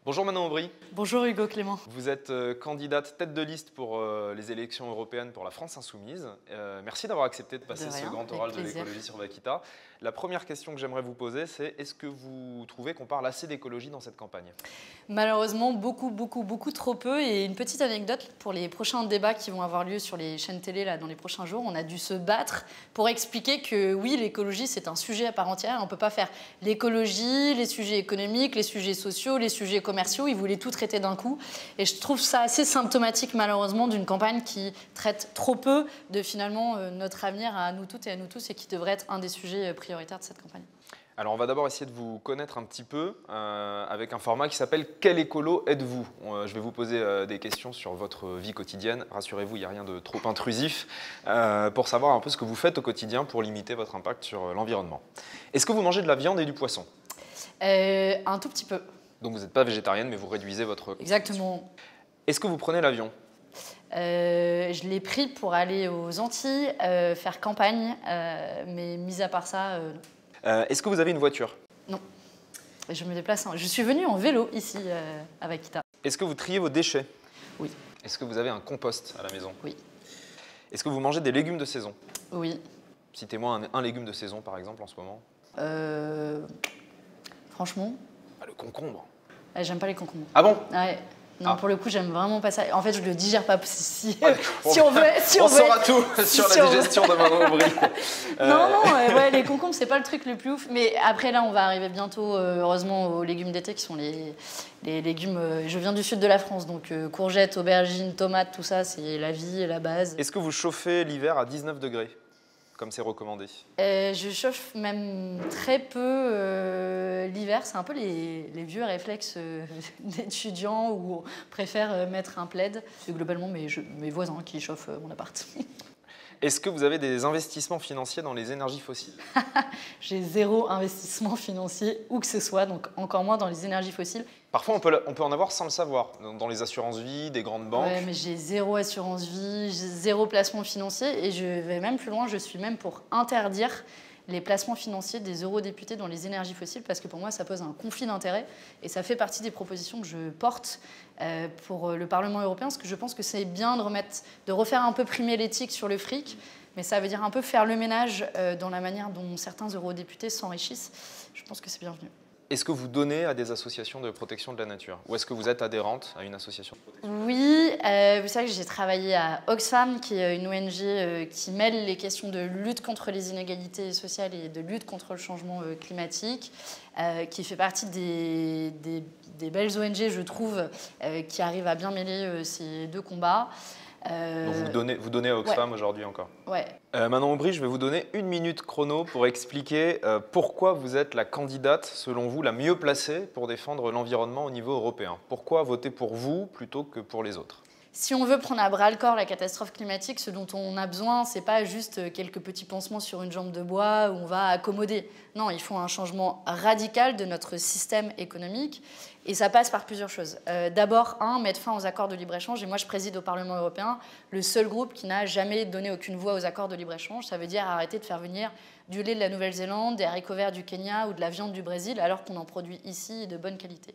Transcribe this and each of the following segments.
Bonjour Manon Aubry. Bonjour Hugo Clément. Vous êtes candidate tête de liste pour les élections européennes pour la France Insoumise. Merci d'avoir accepté de passer ce grand oral de l'écologie sur Vaquita. La première question que j'aimerais vous poser, c'est est-ce que vous trouvez qu'on parle assez d'écologie dans cette campagne? Malheureusement, beaucoup trop peu. Et une petite anecdote pour les prochains débats qui vont avoir lieu sur les chaînes télé là, dans les prochains jours. On a dû se battre pour expliquer que oui, l'écologie, c'est un sujet à part entière. On ne peut pas faire l'écologie, les sujets économiques, les sujets sociaux, les sujets commerciaux. Ils voulaient tout traiter d'un coup. Et je trouve ça assez symptomatique, malheureusement, d'une campagne qui traite trop peu de finalement notre avenir à nous toutes et à nous tous et qui devrait être un des sujets prioritaires de cette campagne. Alors on va d'abord essayer de vous connaître un petit peu avec un format qui s'appelle « Quel écolo êtes-vous » Je vais vous poser des questions sur votre vie quotidienne. Rassurez-vous, il n'y a rien de trop intrusif pour savoir un peu ce que vous faites au quotidien pour limiter votre impact sur l'environnement. Est-ce que vous mangez de la viande et du poisson? Un tout petit peu. Donc vous n'êtes pas végétarienne, mais vous réduisez votre... Exactement. Est-ce que vous prenez l'avion? Je l'ai pris pour aller aux Antilles, faire campagne, mais mis à part ça, non. Est-ce que vous avez une voiture? Non. Je me déplace. Je suis venue en vélo ici à Vaquita. Est-ce que vous triez vos déchets? Oui. Est-ce que vous avez un compost à la maison? Oui. Est-ce que vous mangez des légumes de saison? Oui. Citez-moi un légume de saison par exemple en ce moment. Franchement, Le concombre. j'aime pas les concombres. Ah bon? Ouais. Non, pour le coup, j'aime vraiment pas ça. En fait, je le digère pas. Si On saura tout sur la digestion de Manon Aubry. Non, les concombres, c'est pas le truc le plus ouf. Mais après, là, on va arriver bientôt, heureusement, aux légumes d'été qui sont les légumes. Je viens du sud de la France, donc courgettes, aubergines, tomates, tout ça, c'est la vie et la base. Est-ce que vous chauffez l'hiver à 19 degrés, comme c'est recommandé? Je chauffe même très peu l'hiver. C'est un peu les vieux réflexes d'étudiants où on préfère mettre un plaid. C'est globalement mes voisins qui chauffent mon appart. Est-ce que vous avez des investissements financiers dans les énergies fossiles? J'ai zéro investissement financier où que ce soit, donc encore moins dans les énergies fossiles. Parfois, on peut en avoir sans le savoir, dans les assurances-vie, des grandes banques. Ouais, mais j'ai zéro assurance-vie, j'ai zéro placement financier et je vais même plus loin, je suis même pour interdire les placements financiers des eurodéputés dans les énergies fossiles parce que pour moi, ça pose un conflit d'intérêts et ça fait partie des propositions que je porte pour le Parlement européen parce que je pense que c'est bien de refaire un peu primer l'éthique sur le fric, mais ça veut dire un peu faire le ménage dans la manière dont certains eurodéputés s'enrichissent. Je pense que c'est bienvenu. Est-ce que vous donnez à des associations de protection de la nature? Ou est-ce que vous êtes adhérente à une association de protection? Oui, vous savez que j'ai travaillé à Oxfam, qui est une ONG qui mêle les questions de lutte contre les inégalités sociales et de lutte contre le changement climatique, qui fait partie des belles ONG, je trouve, qui arrivent à bien mêler ces deux combats. Donc vous donnez à Oxfam aujourd'hui encore? Ouais. Manon Aubry, je vais vous donner 1 minute chrono pour expliquer pourquoi vous êtes la candidate, selon vous, la mieux placée pour défendre l'environnement au niveau européen. Pourquoi voter pour vous plutôt que pour les autres? Si on veut prendre à bras-le-corps la catastrophe climatique, ce dont on a besoin, c'est pas juste quelques petits pansements sur une jambe de bois où on va accommoder. Non, il faut un changement radical de notre système économique et ça passe par plusieurs choses. D'abord, mettre fin aux accords de libre-échange. Et moi, je préside au Parlement européen le seul groupe qui n'a jamais donné aucune voix aux accords de libre-échange. Ça veut dire arrêter de faire venir du lait de la Nouvelle-Zélande, des haricots verts du Kenya ou de la viande du Brésil alors qu'on en produit ici de bonne qualité.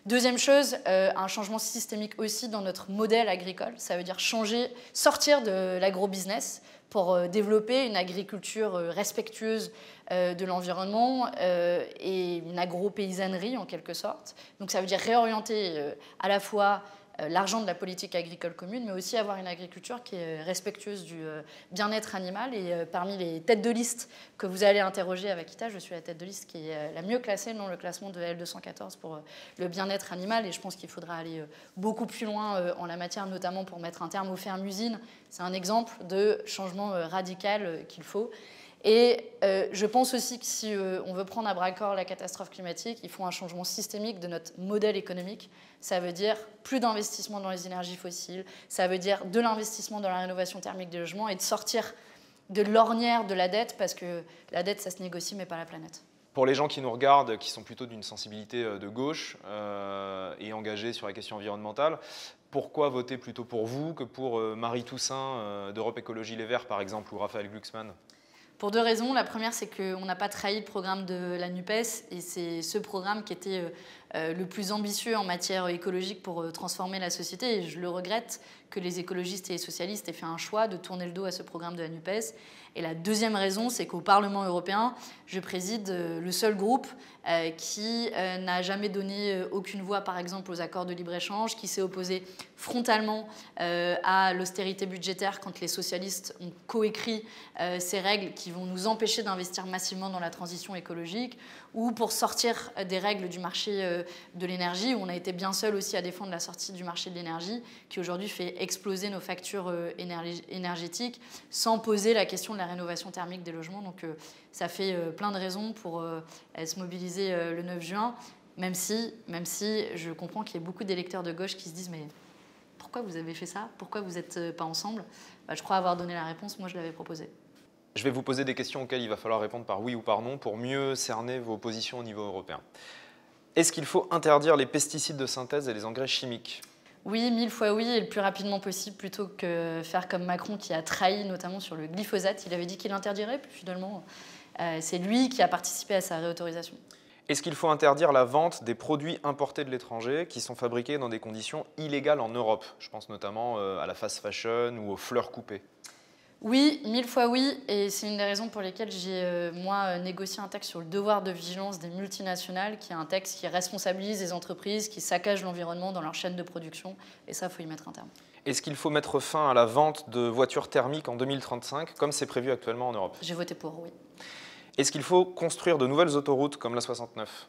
Deuxième chose, un changement systémique aussi dans notre modèle agricole. Ça veut dire sortir de l'agro-business pour développer une agriculture respectueuse de l'environnement et une agro-paysannerie en quelque sorte. Donc ça veut dire réorienter à la fois l'argent de la politique agricole commune, mais aussi avoir une agriculture qui est respectueuse du bien-être animal. Et parmi les têtes de liste que vous allez interroger à Vaquita, je suis la tête de liste qui est la mieux classée dans le classement de L214 pour le bien-être animal. Et je pense qu'il faudra aller beaucoup plus loin en la matière, notamment pour mettre un terme aux fermes-usines. C'est un exemple de changement radical qu'il faut. Et je pense aussi que si on veut prendre à bras-le-corps la catastrophe climatique, il faut un changement systémique de notre modèle économique. Ça veut dire plus d'investissement dans les énergies fossiles, ça veut dire de l'investissement dans la rénovation thermique des logements et de sortir de l'ornière de la dette, parce que la dette, ça se négocie, mais pas la planète. Pour les gens qui nous regardent, qui sont plutôt d'une sensibilité de gauche et engagés sur la question environnementale, pourquoi voter plutôt pour vous que pour Marie Toussaint d'Europe Écologie Les Verts, par exemple, ou Raphaël Glucksmann? Pour deux raisons. La première, c'est qu'on n'a pas trahi le programme de la NUPES et c'est ce programme qui était le plus ambitieux en matière écologique pour transformer la société. Et je le regrette que les écologistes et les socialistes aient fait un choix de tourner le dos à ce programme de la NUPES. Et la deuxième raison, c'est qu'au Parlement européen, je préside le seul groupe qui n'a jamais donné aucune voix, par exemple, aux accords de libre-échange, qui s'est opposé frontalement à l'austérité budgétaire quand les socialistes ont coécrit ces règles qui vont nous empêcher d'investir massivement dans la transition écologique, ou pour sortir des règles du marché de l'énergie, où on a été bien seul aussi à défendre la sortie du marché de l'énergie, qui aujourd'hui fait exploser nos factures énergétiques sans poser la question de la rénovation thermique des logements. Donc ça fait plein de raisons pour se mobiliser le 9 juin, même si je comprends qu'il y ait beaucoup d'électeurs de gauche qui se disent « mais pourquoi vous avez fait ça? Pourquoi vous n'êtes pas ensemble ?» Je crois avoir donné la réponse, moi je l'avais proposée. Je vais vous poser des questions auxquelles il va falloir répondre par oui ou par non pour mieux cerner vos positions au niveau européen. Est-ce qu'il faut interdire les pesticides de synthèse et les engrais chimiques? Oui, 1000 fois oui, et le plus rapidement possible, plutôt que faire comme Macron qui a trahi notamment sur le glyphosate. Il avait dit qu'il interdirait, puis finalement, c'est lui qui a participé à sa réautorisation. Est-ce qu'il faut interdire la vente des produits importés de l'étranger qui sont fabriqués dans des conditions illégales en Europe? Je pense notamment à la fast fashion ou aux fleurs coupées. Oui, 1000 fois oui, et c'est une des raisons pour lesquelles j'ai, moi, négocié un texte sur le devoir de vigilance des multinationales, qui est un texte qui responsabilise les entreprises, qui saccagent l'environnement dans leur chaîne de production, et ça, il faut y mettre un terme. Est-ce qu'il faut mettre fin à la vente de voitures thermiques en 2035, comme c'est prévu actuellement en Europe? J'ai voté pour, oui. Est-ce qu'il faut construire de nouvelles autoroutes comme la 69?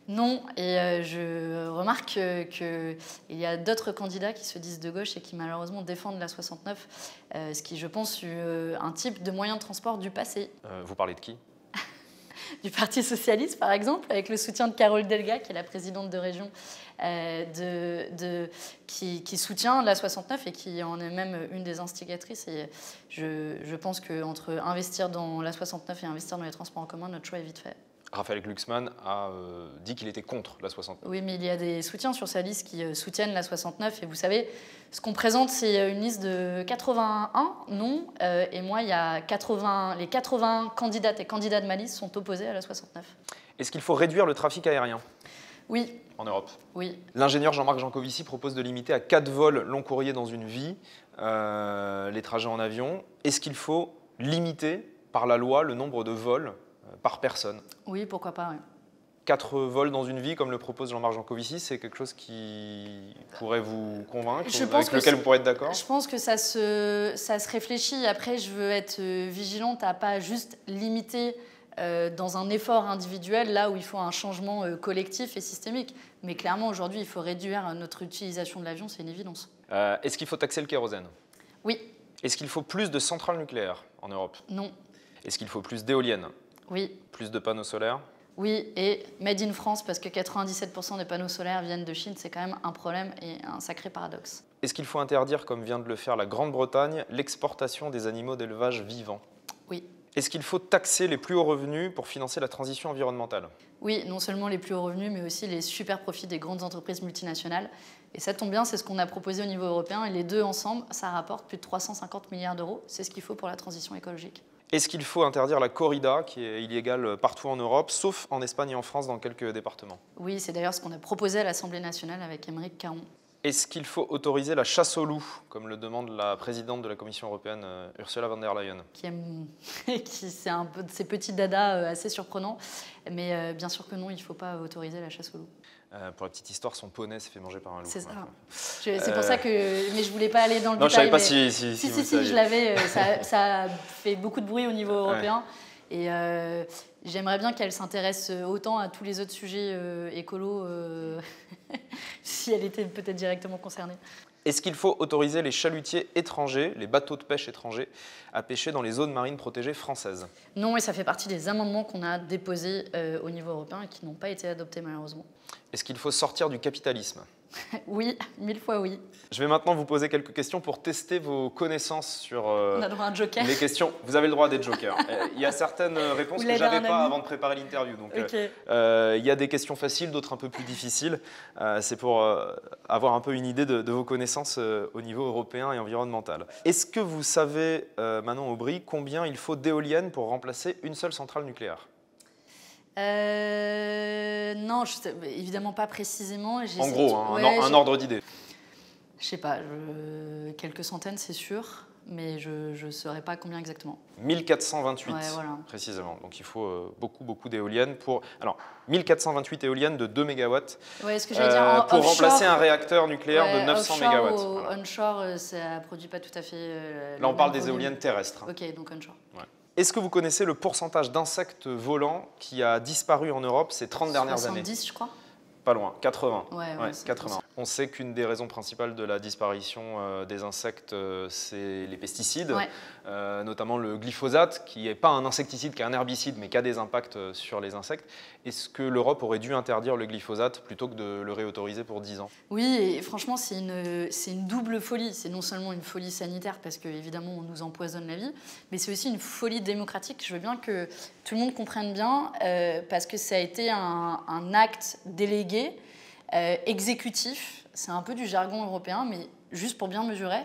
Non, et je remarque qu'il y a d'autres candidats qui se disent de gauche et qui malheureusement défendent la 69, ce qui, je pense, un type de moyen de transport du passé. Vous parlez de qui? Du Parti socialiste, par exemple, avec le soutien de Carole Delga, qui est la présidente de région, qui soutient la 69 et qui en est même une des instigatrices. Et je pense qu'entre investir dans la 69 et investir dans les transports en commun, notre choix est vite fait. Raphaël Glucksmann a dit qu'il était contre la 69. Oui, mais il y a des soutiens sur sa liste qui soutiennent la 69. Et vous savez, ce qu'on présente, c'est une liste de 81 non. Et moi, il y a les 80 candidates et candidats de ma liste sont opposés à la 69. Est-ce qu'il faut réduire le trafic aérien? Oui. En Europe? Oui. L'ingénieur Jean-Marc Jancovici propose de limiter à 4 vols long courrier dans une vie les trajets en avion. Est-ce qu'il faut limiter par la loi le nombre de vols par personne? Oui, pourquoi pas, oui. 4 vols dans une vie, comme le propose Jean-Marc Jancovici, c'est quelque chose qui pourrait vous convaincre, avec lequel vous pourrez être d'accord? Je pense que ça se réfléchit. Après, je veux être vigilante à pas juste limiter dans un effort individuel, là où il faut un changement collectif et systémique. Mais clairement, aujourd'hui, il faut réduire notre utilisation de l'avion, c'est une évidence. Est-ce qu'il faut taxer le kérosène? Oui. Est-ce qu'il faut plus de centrales nucléaires en Europe? Non. Est-ce qu'il faut plus d'éoliennes? Oui. Plus de panneaux solaires? Oui, et made in France, parce que 97% des panneaux solaires viennent de Chine, c'est quand même un problème et un sacré paradoxe. Est-ce qu'il faut interdire, comme vient de le faire la Grande-Bretagne, l'exportation des animaux d'élevage vivants? Oui. Est-ce qu'il faut taxer les plus hauts revenus pour financer la transition environnementale? Oui, non seulement les plus hauts revenus, mais aussi les super profits des grandes entreprises multinationales. Et ça tombe bien, c'est ce qu'on a proposé au niveau européen, et les deux ensemble, ça rapporte plus de 350 milliards d'euros. C'est ce qu'il faut pour la transition écologique. Est-ce qu'il faut interdire la corrida, qui est illégale partout en Europe, sauf en Espagne et en France dans quelques départements? Oui, c'est d'ailleurs ce qu'on a proposé à l'Assemblée nationale avec Aymeric Caron. Est-ce qu'il faut autoriser la chasse au loup, comme le demande la présidente de la Commission européenne, Ursula von der Leyen? C'est un peu de ces petits dadas assez surprenants, mais bien sûr que non, il ne faut pas autoriser la chasse au loup. Pour la petite histoire, son poney s'est fait manger par un loup. C'est ça. C'est pour ça que... Mais je ne voulais pas aller dans le détail. Non, je ne savais pas si, je l'avais. Ça a fait beaucoup de bruit au niveau européen. Ouais. Et j'aimerais bien qu'elle s'intéresse autant à tous les autres sujets écolos, si elle était peut-être directement concernée. Est-ce qu'il faut autoriser les chalutiers étrangers, les bateaux de pêche étrangers, à pêcher dans les zones marines protégées françaises? Non, et ça fait partie des amendements qu'on a déposés au niveau européen et qui n'ont pas été adoptés malheureusement. Est-ce qu'il faut sortir du capitalisme? Oui, 1000 fois oui. Je vais maintenant vous poser quelques questions pour tester vos connaissances sur On a droit à un joker. les questions. Vous avez le droit d'être joker. Il y a certaines réponses que je n'avais pas avant de préparer l'interview. Donc, okay. Il y a des questions faciles, d'autres un peu plus difficiles. C'est pour avoir un peu une idée de vos connaissances au niveau européen et environnemental. Est-ce que vous savez, Manon Aubry, combien il faut d'éoliennes pour remplacer une seule centrale nucléaire? Non, évidemment pas précisément. En gros, un ordre d'idée. Je sais pas, quelques centaines c'est sûr, mais je ne saurais pas combien exactement. 1428 voilà. Précisément, donc il faut beaucoup d'éoliennes pour... Alors, 1428 éoliennes de 2 MW ce que j'allais dire, pour offshore, remplacer un réacteur nucléaire de 900 MW. Voilà. Onshore, ça ne produit pas tout à fait... Là, on parle des éoliennes terrestres. Ok, donc onshore. Ouais. Est-ce que vous connaissez le pourcentage d'insectes volants qui a disparu en Europe ces 30 dernières années? 70, je crois. Pas loin, 80. Ouais, 80. On sait qu'une des raisons principales de la disparition des insectes, c'est les pesticides, notamment le glyphosate, qui n'est pas un insecticide, qui est un herbicide, mais qui a des impacts sur les insectes. Est-ce que l'Europe aurait dû interdire le glyphosate plutôt que de le réautoriser pour 10 ans? Oui, et franchement, c'est une double folie. C'est non seulement une folie sanitaire, parce qu'évidemment, on nous empoisonne la vie, mais c'est aussi une folie démocratique. Je veux bien que tout le monde comprenne bien, parce que ça a été un acte délégué, exécutif, c'est un peu du jargon européen, mais juste pour bien mesurer,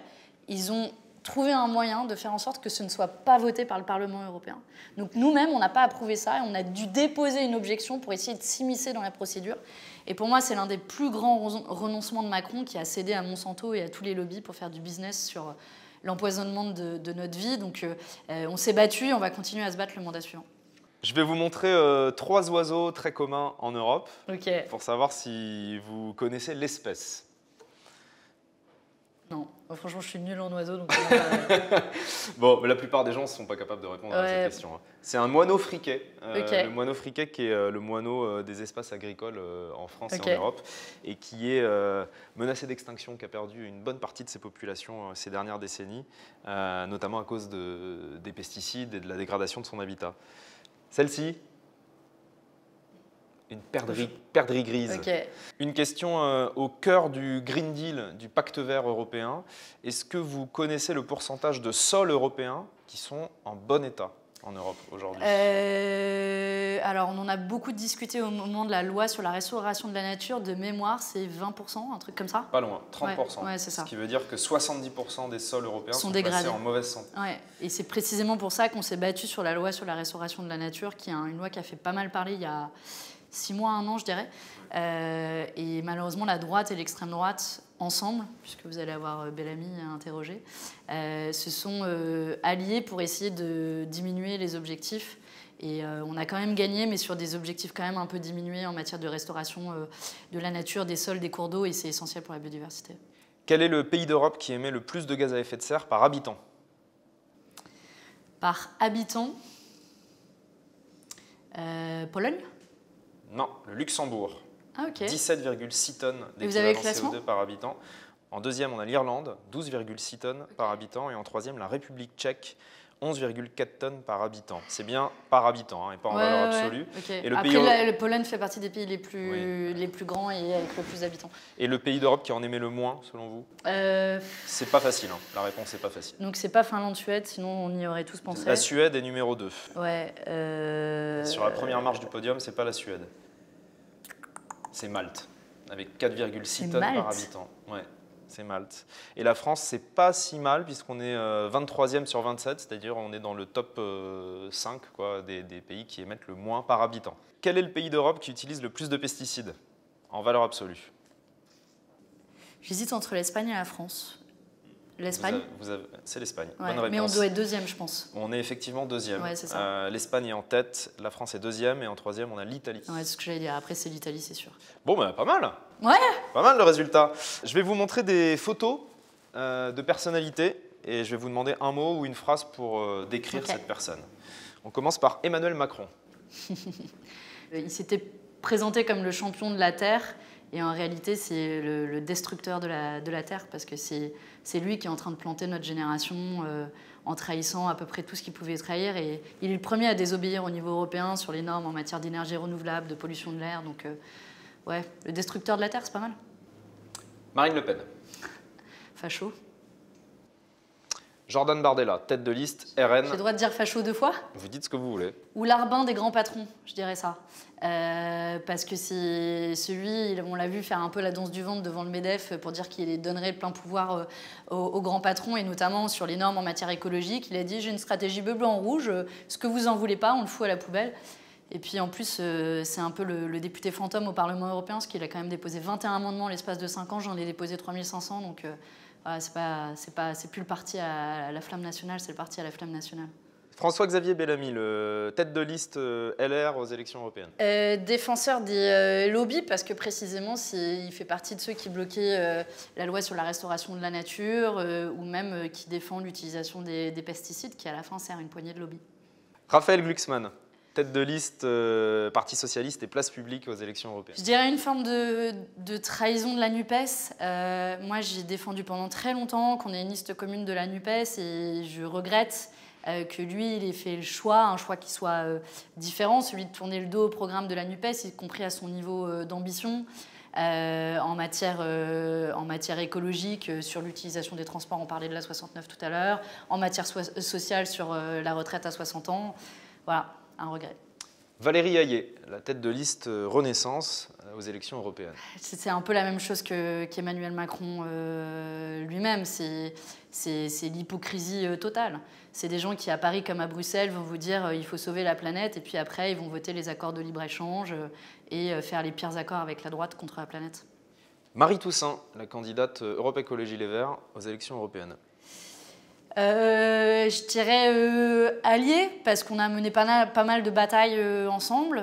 ils ont trouvé un moyen de faire en sorte que ce ne soit pas voté par le Parlement européen. Donc nous-mêmes, on n'a pas approuvé ça et on a dû déposer une objection pour essayer de s'immiscer dans la procédure. Et pour moi, c'est l'un des plus grands renoncements de Macron qui a cédé à Monsanto et à tous les lobbies pour faire du business sur l'empoisonnement de notre vie. Donc on s'est battu et on va continuer à se battre le mandat suivant. Je vais vous montrer 3 oiseaux très communs en Europe pour savoir si vous connaissez l'espèce. Non, franchement, je suis nulle en oiseaux. Donc bon, la plupart des gens ne sont pas capables de répondre à cette question. C'est un moineau friquet. Le moineau friquet qui est le moineau des espaces agricoles en France et en Europe et qui est menacé d'extinction, qui a perdu une bonne partie de ses populations ces dernières décennies, notamment à cause des pesticides et de la dégradation de son habitat. Celle-ci, une perdrix grise. Une question au cœur du Green Deal, du Pacte vert européen. Est-ce que vous connaissez le pourcentage de sols européens qui sont en bon état en Europe aujourd'hui? Alors, on en a beaucoup discuté au moment de la loi sur la restauration de la nature. De mémoire, c'est 20%, un truc comme ça? Pas loin, 30%. Ouais, c'est ça. Ce qui veut dire que 70% des sols européens sont dégradés, placés en mauvaise santé. Ouais. Et c'est précisément pour ça qu'on s'est battu sur la loi sur la restauration de la nature, qui est une loi qui a fait pas mal parler il y a 6 mois, 1 an, je dirais. Et malheureusement, la droite et l'extrême droite, ensemble, puisque vous allez avoir Bellamy à interroger, se sont alliés pour essayer de diminuer les objectifs. Et on a quand même gagné, mais sur des objectifs quand même un peu diminués en matière de restauration de la nature, des sols, des cours d'eau, et c'est essentiel pour la biodiversité. Quel est le pays d'Europe qui émet le plus de gaz à effet de serre par habitant? Par habitant, Pologne? Non, le Luxembourg. Ah, ok. 17,6 tonnes d'équivalent CO2 par habitant. En deuxième, on a l'Irlande, 12,6 tonnes par habitant. Et en troisième, la République tchèque, 11,4 tonnes par habitant. C'est bien par habitant et pas en valeur absolue. Et le Pologne fait partie des pays les plus grands et avec le plus d'habitants. Et le pays d'Europe qui en émet le moins, selon vous? C'est pas facile, la réponse n'est pas facile. Donc c'est pas Finlande-Suède, sinon on y aurait tous pensé. La Suède est numéro 2. Ouais. Sur la première marche du podium, c'est pas la Suède. C'est Malte, avec 4,6 tonnes par habitant. Ouais. C'est Malte. Et la France, c'est pas si mal puisqu'on est 23e sur 27, c'est-à-dire on est dans le top 5 des pays qui émettent le moins par habitant. Quel est le pays d'Europe qui utilise le plus de pesticides en valeur absolue? J'hésite entre l'Espagne et la France. L'Espagne? C'est l'Espagne. Ouais, bonne réponse. Mais on doit être deuxième, je pense. On est effectivement deuxième. Ouais, c'est ça. L'Espagne est en tête, la France est deuxième et en troisième, on a l'Italie. Ouais, c'est ce que j'allais dire. Après, c'est l'Italie, c'est sûr. Bon, bah, pas mal. Ouais. Pas mal le résultat. Je vais vous montrer des photos de personnalités et je vais vous demander un mot ou une phrase pour décrire cette personne. On commence par Emmanuel Macron. Il s'était présenté comme le champion de la Terre. Et en réalité, c'est le destructeur de la Terre, parce que c'est lui qui est en train de planter notre génération en trahissant à peu près tout ce qu'il pouvait trahir. Et il est le premier à désobéir au niveau européen sur les normes en matière d'énergie renouvelable, de pollution de l'air. Donc, ouais, le destructeur de la Terre, c'est pas mal. Marine Le Pen. Facho. Jordan Bardella, tête de liste, RN. J'ai le droit de dire facho 2 fois? Vous dites ce que vous voulez. Ou l'Arbin des grands patrons, je dirais ça. Parce que c'est celui, on l'a vu faire un peu la danse du ventre devant le MEDEF pour dire qu'il donnerait le plein pouvoir aux grands patrons, et notamment sur les normes en matière écologique. Il a dit « j'ai une stratégie bleu, blanc, rouge, ce que vous en voulez pas, on le fout à la poubelle ». Et puis en plus, c'est un peu le député fantôme au Parlement européen, parce qu'il a quand même déposé 21 amendements l'espace de 5 ans, j'en ai déposé 3500, donc voilà, c'est plus le parti à la flamme nationale, c'est le parti à la flamme nationale. François-Xavier Bellamy, le tête de liste LR aux élections européennes. Défenseur des lobbies, parce que précisément, il fait partie de ceux qui bloquaient la loi sur la restauration de la nature, ou même qui défend l'utilisation des pesticides, qui à la fin sert une poignée de lobbies. Raphaël Glucksmann, tête de liste Parti socialiste et place publique aux élections européennes. Je dirais une forme de trahison de la NUPES. Moi, j'ai défendu pendant très longtemps qu'on ait une liste commune de la NUPES, et je regrette que lui, il ait fait le choix, un choix qui soit différent, celui de tourner le dos au programme de la NUPES, y compris à son niveau d'ambition, en matière écologique, sur l'utilisation des transports, on parlait de la 69 tout à l'heure, en matière sociale, sur la retraite à 60 ans. Voilà, un regret. Valérie Hayet, la tête de liste Renaissance aux élections européennes. C'est un peu la même chose qu'Emmanuel Macron lui-même. C'est l'hypocrisie totale. C'est des gens qui, à Paris comme à Bruxelles, vont vous dire il faut sauver la planète, et puis après, ils vont voter les accords de libre-échange et faire les pires accords avec la droite contre la planète. Marie Toussaint, la candidate Europe Écologie Les Verts aux élections européennes. Je dirais alliés, parce qu'on a mené pas mal de batailles ensemble,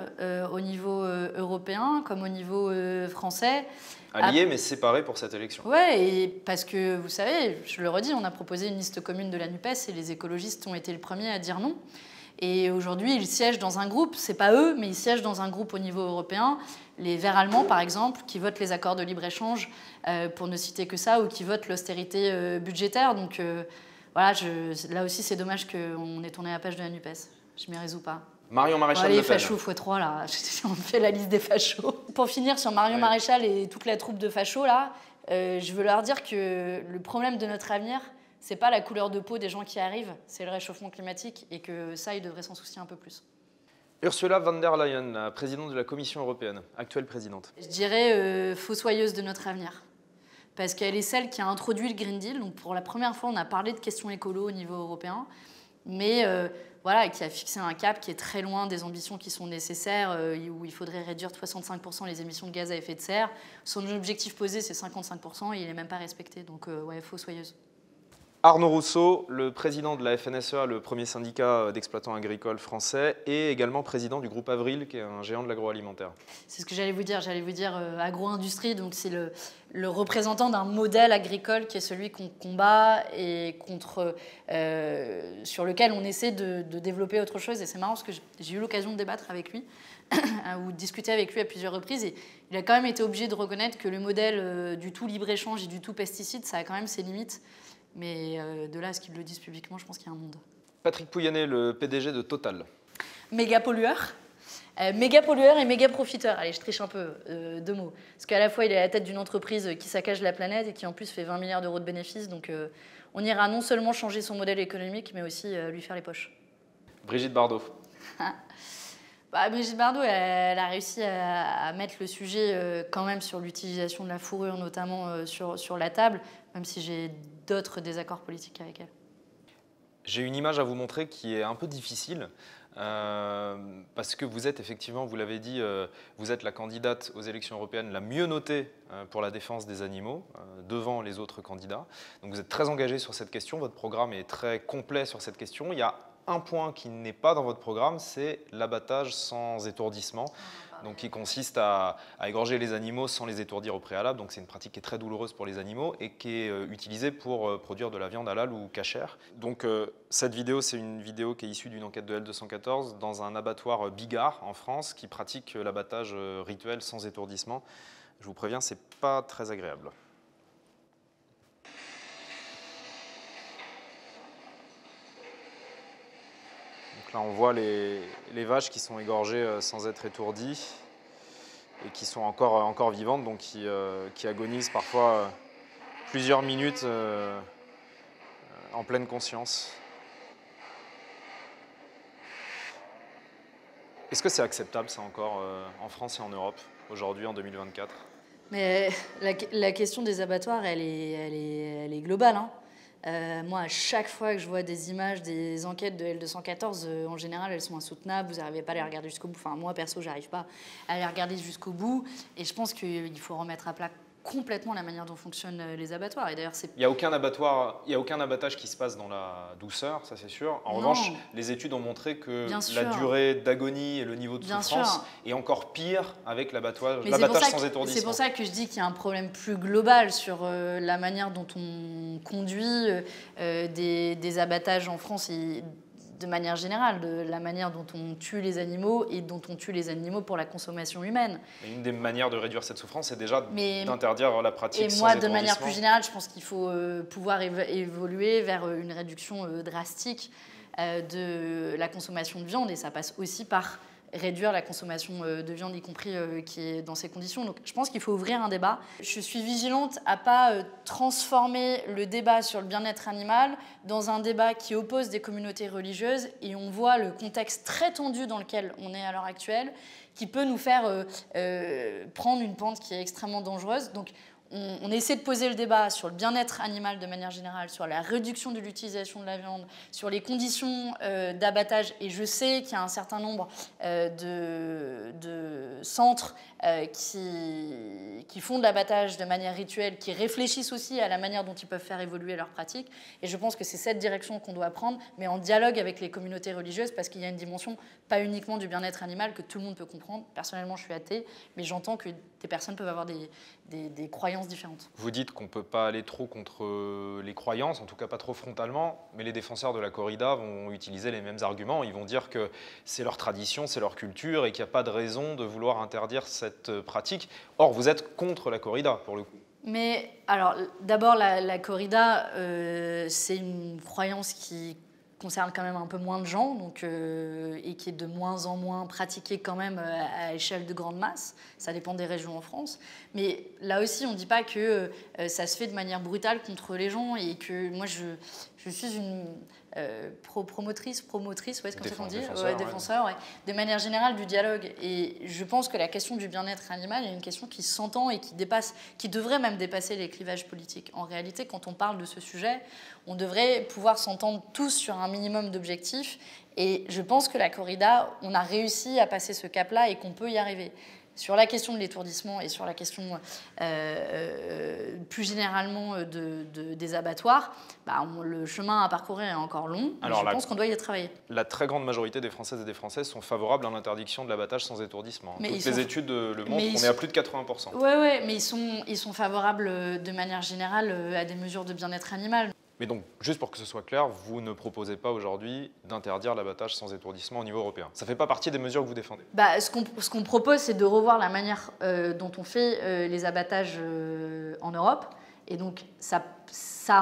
au niveau européen comme au niveau français. Alliés, mais séparés pour cette élection. Ouais, et parce que, vous savez, je le redis, on a proposé une liste commune de la NUPES, et les écologistes ont été les premiers à dire non. Et aujourd'hui, ils siègent dans un groupe, c'est pas eux, mais ils siègent dans un groupe au niveau européen. Les Verts allemands, par exemple, qui votent les accords de libre-échange, pour ne citer que ça, ou qui votent l'austérité budgétaire. Donc voilà, là aussi, c'est dommage qu'on ait tourné la page de la NUPES. Je m'y résous pas. Marion Maréchal Les Le Pen. fachos x3, là, on fait la liste des fachos. Pour finir sur Marion Maréchal et toute la troupe de fachos, là, je veux leur dire que le problème de notre avenir, c'est pas la couleur de peau des gens qui arrivent, c'est le réchauffement climatique, et que ça, ils devraient s'en soucier un peu plus. Ursula von der Leyen, la présidente de la Commission européenne, actuelle présidente. Je dirais fossoyeuse de notre avenir. Parce qu'elle est celle qui a introduit le Green Deal. Donc pour la première fois, on a parlé de questions écolo au niveau européen, mais voilà, qui a fixé un cap qui est très loin des ambitions qui sont nécessaires, où il faudrait réduire de 65% les émissions de gaz à effet de serre. Son objectif posé, c'est 55%, et il n'est même pas respecté. Donc ouais, fossoyeuse. Arnaud Rousseau, le président de la FNSEA, le premier syndicat d'exploitants agricoles français, et également président du groupe Avril, qui est un géant de l'agroalimentaire. C'est ce que j'allais vous dire. J'allais vous dire agro-industrie, donc c'est le représentant d'un modèle agricole qui est celui qu'on combat et sur lequel on essaie de développer autre chose. Et c'est marrant parce que j'ai eu l'occasion de débattre avec lui ou de discuter avec lui à plusieurs reprises. Et il a quand même été obligé de reconnaître que le modèle du tout libre-échange et du tout pesticide, ça a quand même ses limites. Mais de là à ce qu'ils le disent publiquement, je pense qu'il y a un monde. Patrick Pouyanné, le PDG de Total. Méga pollueur. Méga pollueur et méga profiteur. Allez, je triche un peu, 2 mots. Parce qu'à la fois, il est à la tête d'une entreprise qui saccage la planète et qui en plus fait 20 milliards d'euros de bénéfices. Donc on ira non seulement changer son modèle économique, mais aussi lui faire les poches. Brigitte Bardot. Brigitte Bardot, elle a réussi à mettre le sujet quand même sur l'utilisation de la fourrure, notamment sur la table, même si j'ai d'autres désaccords politiques avec elle. J'ai une image à vous montrer qui est un peu difficile, parce que vous êtes effectivement, vous l'avez dit, vous êtes la candidate aux élections européennes la mieux notée pour la défense des animaux, devant les autres candidats. Donc vous êtes très engagé sur cette question, votre programme est très complet sur cette question. Il y a un point qui n'est pas dans votre programme, c'est l'abattage sans étourdissement, donc qui consiste à égorger les animaux sans les étourdir au préalable. Donc c'est une pratique qui est très douloureuse pour les animaux et qui est utilisée pour produire de la viande halal ou cachère. Donc cette vidéo, c'est une vidéo qui est issue d'une enquête de L214 dans un abattoir Bigard en France qui pratique l'abattage rituel sans étourdissement. Je vous préviens, c'est pas très agréable. Donc là, on voit les vaches qui sont égorgées sans être étourdies et qui sont encore vivantes, donc qui agonisent parfois plusieurs minutes en pleine conscience. Est-ce que c'est acceptable, ça, encore, en France et en Europe, aujourd'hui, en 2024 ? Mais la question des abattoirs, elle est globale, hein. Moi, à chaque fois que je vois des images, des enquêtes de L214, en général, elles sont insoutenables. Vous n'arrivez pas à les regarder jusqu'au bout. Enfin, moi, perso, j'arrive pas à les regarder jusqu'au bout. Et je pense qu'il faut remettre à plat complètement la manière dont fonctionnent les abattoirs. Et d'ailleurs, il n'y a aucun abattoir, il y a aucun abattage qui se passe dans la douceur, ça c'est sûr. En revanche, les études ont montré que la durée d'agonie et le niveau de souffrance est encore pire avec l'abattage sans étourdissement. C'est pour ça que je dis qu'il y a un problème plus global sur la manière dont on conduit des abattages en France et de manière générale, de la manière dont on tue les animaux et dont on tue les animaux pour la consommation humaine. Et une des manières de réduire cette souffrance, c'est déjà d'interdire la pratique sans étourdissement. Et moi, de manière plus générale, je pense qu'il faut pouvoir évoluer vers une réduction drastique de la consommation de viande, et ça passe aussi par réduire la consommation de viande, y compris qui est dans ces conditions. Donc je pense qu'il faut ouvrir un débat. Je suis vigilante à ne pas transformer le débat sur le bien-être animal dans un débat qui oppose des communautés religieuses, et on voit le contexte très tendu dans lequel on est à l'heure actuelle, qui peut nous faire prendre une pente qui est extrêmement dangereuse. Donc on essaie de poser le débat sur le bien-être animal de manière générale, sur la réduction de l'utilisation de la viande, sur les conditions d'abattage. Et je sais qu'il y a un certain nombre de centres qui font de l'abattage de manière rituelle, qui réfléchissent aussi à la manière dont ils peuvent faire évoluer leurs pratiques. Et je pense que c'est cette direction qu'on doit prendre, mais en dialogue avec les communautés religieuses, parce qu'il y a une dimension pas uniquement du bien-être animal que tout le monde peut comprendre. Personnellement, je suis athée, mais j'entends que des personnes peuvent avoir des croyances différentes. Vous dites qu'on ne peut pas aller trop contre les croyances, en tout cas pas trop frontalement, mais les défenseurs de la corrida vont utiliser les mêmes arguments. Ils vont dire que c'est leur tradition, c'est leur culture et qu'il n'y a pas de raison de vouloir interdire cette pratique. Or, vous êtes contre la corrida, pour le coup. Mais alors, d'abord, la corrida, c'est une croyance qui concerne quand même un peu moins de gens, donc, et qui est de moins en moins pratiquée quand même à échelle de grande masse. Ça dépend des régions en France. Mais là aussi, on ne dit pas que ça se fait de manière brutale contre les gens, et que moi, je suis une promotrice, ouais, c'est comme ça qu'on dit, défenseur, ouais, de manière générale du dialogue. Et je pense que la question du bien-être animal est une question qui s'entend et qui devrait même dépasser les clivages politiques. En réalité, quand on parle de ce sujet, on devrait pouvoir s'entendre tous sur un minimum d'objectifs. Et je pense que la corrida, on a réussi à passer ce cap-là et qu'on peut y arriver. Sur la question de l'étourdissement et sur la question plus généralement des abattoirs, le chemin à parcourir est encore long, mais je pense qu'on doit y travailler. La très grande majorité des Françaises et des Français sont favorables à l'interdiction de l'abattage sans étourdissement. Toutes les études le montrent, on est à plus de 80%. Oui, mais ils sont favorables de manière générale à des mesures de bien-être animal. Mais donc, juste pour que ce soit clair, vous ne proposez pas aujourd'hui d'interdire l'abattage sans étourdissement au niveau européen. Ça ne fait pas partie des mesures que vous défendez. Ce qu'on propose, c'est de revoir la manière dont on fait les abattages en Europe. Et donc, ça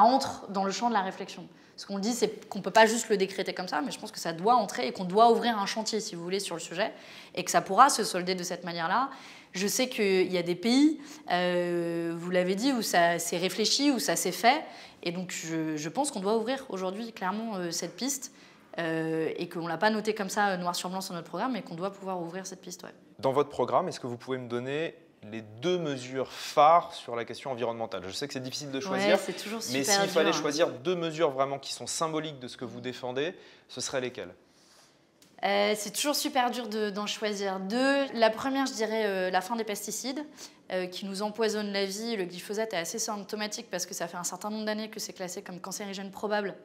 entre dans le champ de la réflexion. Ce qu'on dit, c'est qu'on ne peut pas juste le décréter comme ça, mais je pense que ça doit entrer et qu'on doit ouvrir un chantier, si vous voulez, sur le sujet, et que ça pourra se solder de cette manière-là. Je sais qu'il y a des pays, vous l'avez dit, où ça s'est réfléchi, où ça s'est fait. Et donc, je pense qu'on doit ouvrir aujourd'hui clairement cette piste et qu'on ne l'a pas noté comme ça, noir sur blanc sur notre programme, mais qu'on doit pouvoir ouvrir cette piste. Ouais. Dans votre programme, est-ce que vous pouvez me donner les 2 mesures phares sur la question environnementale? Je sais que c'est difficile de choisir, c'est toujours super mais s'il fallait choisir 2 mesures vraiment qui sont symboliques de ce que vous défendez, ce seraient lesquelles? C'est toujours super dur d'en choisir 2. La première, je dirais la fin des pesticides qui nous empoisonnent la vie. Le glyphosate est assez symptomatique parce que ça fait un certain nombre d'années que c'est classé comme cancérigène probable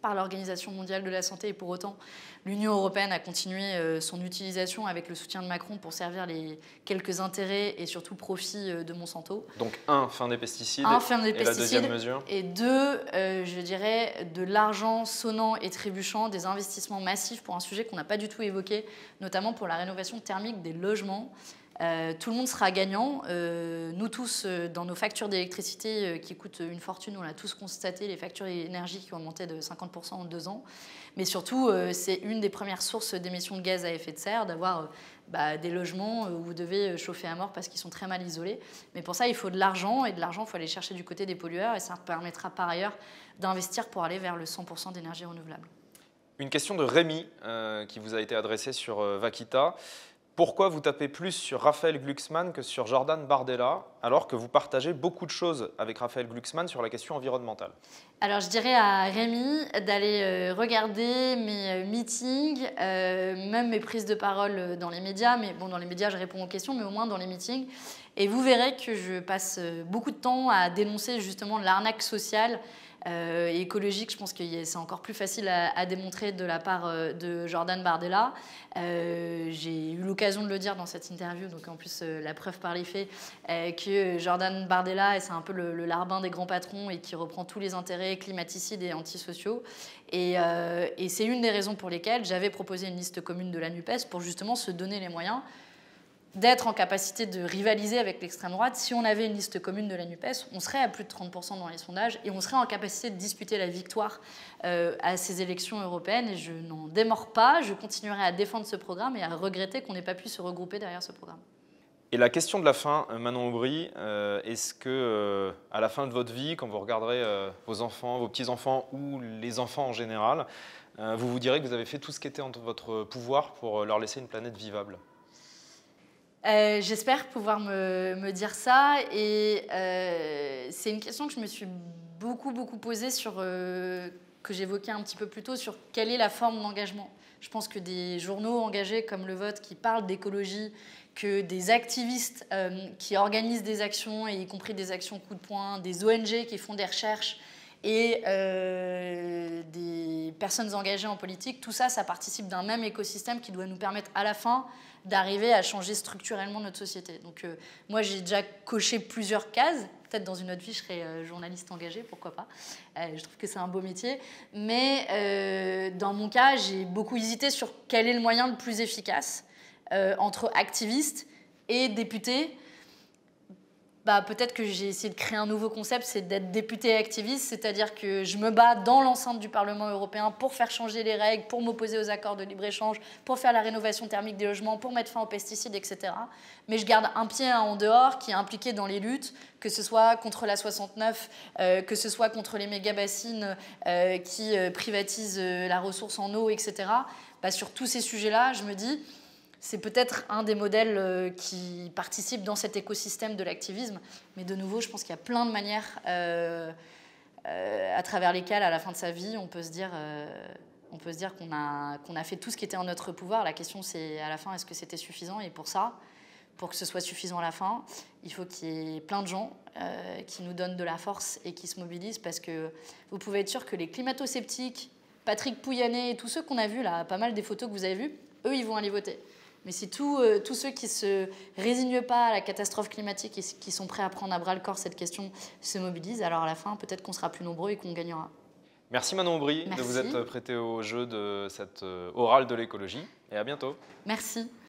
par l'Organisation mondiale de la santé, et pour autant, l'Union européenne a continué son utilisation avec le soutien de Macron pour servir les quelques intérêts et surtout profits de Monsanto. Donc fin des pesticides, et la deuxième mesure? Et 2, je dirais, de l'argent sonnant et trébuchant, des investissements massifs pour un sujet qu'on n'a pas du tout évoqué, notamment pour la rénovation thermique des logements. Tout le monde sera gagnant. Nous tous, dans nos factures d'électricité qui coûtent une fortune, on a tous constaté les factures d'énergie qui ont augmenté de 50% en 2 ans. Mais surtout, c'est une des premières sources d'émissions de gaz à effet de serre, d'avoir des logements où vous devez chauffer à mort parce qu'ils sont très mal isolés. Mais pour ça, il faut de l'argent, et de l'argent, il faut aller chercher du côté des pollueurs, et ça permettra par ailleurs d'investir pour aller vers le 100% d'énergie renouvelable. Une question de Rémi qui vous a été adressée sur Vaquita. Pourquoi vous tapez plus sur Raphaël Glucksmann que sur Jordan Bardella, alors que vous partagez beaucoup de choses avec Raphaël Glucksmann sur la question environnementale? Alors, je dirais à Rémi d'aller regarder mes meetings, même mes prises de parole dans les médias. Mais bon, dans les médias, je réponds aux questions, mais au moins dans les meetings. Et vous verrez que je passe beaucoup de temps à dénoncer justement l'arnaque sociale et écologique. Je pense que c'est encore plus facile à démontrer de la part de Jordan Bardella. J'ai eu l'occasion de le dire dans cette interview, donc en plus la preuve par les faits, que Jordan Bardella, c'est un peu le larbin des grands patrons et qui reprend tous les intérêts climaticides et antisociaux. Et c'est une des raisons pour lesquelles j'avais proposé une liste commune de la NUPES pour justement se donner les moyens d'être en capacité de rivaliser avec l'extrême droite. Si on avait une liste commune de la NUPES, on serait à plus de 30% dans les sondages et on serait en capacité de disputer la victoire à ces élections européennes. Et je n'en démords pas, je continuerai à défendre ce programme et à regretter qu'on n'ait pas pu se regrouper derrière ce programme. Et la question de la fin, Manon Aubry, est-ce que à la fin de votre vie, quand vous regarderez vos enfants, vos petits-enfants ou les enfants en général, vous vous direz que vous avez fait tout ce qui était en votre pouvoir pour leur laisser une planète vivable? J'espère pouvoir me dire ça. Et c'est une question que je me suis beaucoup posée, que j'évoquais un petit peu plus tôt, sur quelle est la forme d'engagement. Je pense que des journaux engagés comme Le Vote qui parlent d'écologie, que des activistes qui organisent des actions, et y compris des actions coup de poing, des ONG qui font des recherches et des personnes engagées en politique, tout ça, ça participe d'un même écosystème qui doit nous permettre à la fin d'arriver à changer structurellement notre société. Donc moi, j'ai déjà coché plusieurs cases. Peut-être dans une autre vie, je serai journaliste engagée, pourquoi pas. Je trouve que c'est un beau métier. Mais dans mon cas, j'ai beaucoup hésité sur quel est le moyen le plus efficace entre activistes et députés. Peut-être que j'ai essayé de créer un nouveau concept, c'est d'être député activiste, c'est-à-dire que je me bats dans l'enceinte du Parlement européen pour faire changer les règles, pour m'opposer aux accords de libre-échange, pour faire la rénovation thermique des logements, pour mettre fin aux pesticides, etc. Mais je garde un pied en dehors qui est impliqué dans les luttes, que ce soit contre la 69, que ce soit contre les méga-bassines qui privatisent la ressource en eau, etc. Sur tous ces sujets-là, je me dis... C'est peut-être un des modèles qui participe dans cet écosystème de l'activisme. Mais de nouveau, je pense qu'il y a plein de manières à travers lesquelles, à la fin de sa vie, on peut se dire qu'on a fait tout ce qui était en notre pouvoir. La question, c'est à la fin, est-ce que c'était suffisant? Et pour ça, pour que ce soit suffisant à la fin, il faut qu'il y ait plein de gens qui nous donnent de la force et qui se mobilisent. Parce que vous pouvez être sûr que les climato-sceptiques, Patrick Pouyanné et tous ceux qu'on a vus, là, pas mal des photos que vous avez vues, eux, ils vont aller voter. Mais si tous ceux qui ne se résignent pas à la catastrophe climatique et qui sont prêts à prendre à bras-le-corps cette question se mobilisent, alors à la fin, peut-être qu'on sera plus nombreux et qu'on gagnera. Merci Manon Aubry de vous être prêtée au jeu de cette orale de l'écologie. Et à bientôt. Merci.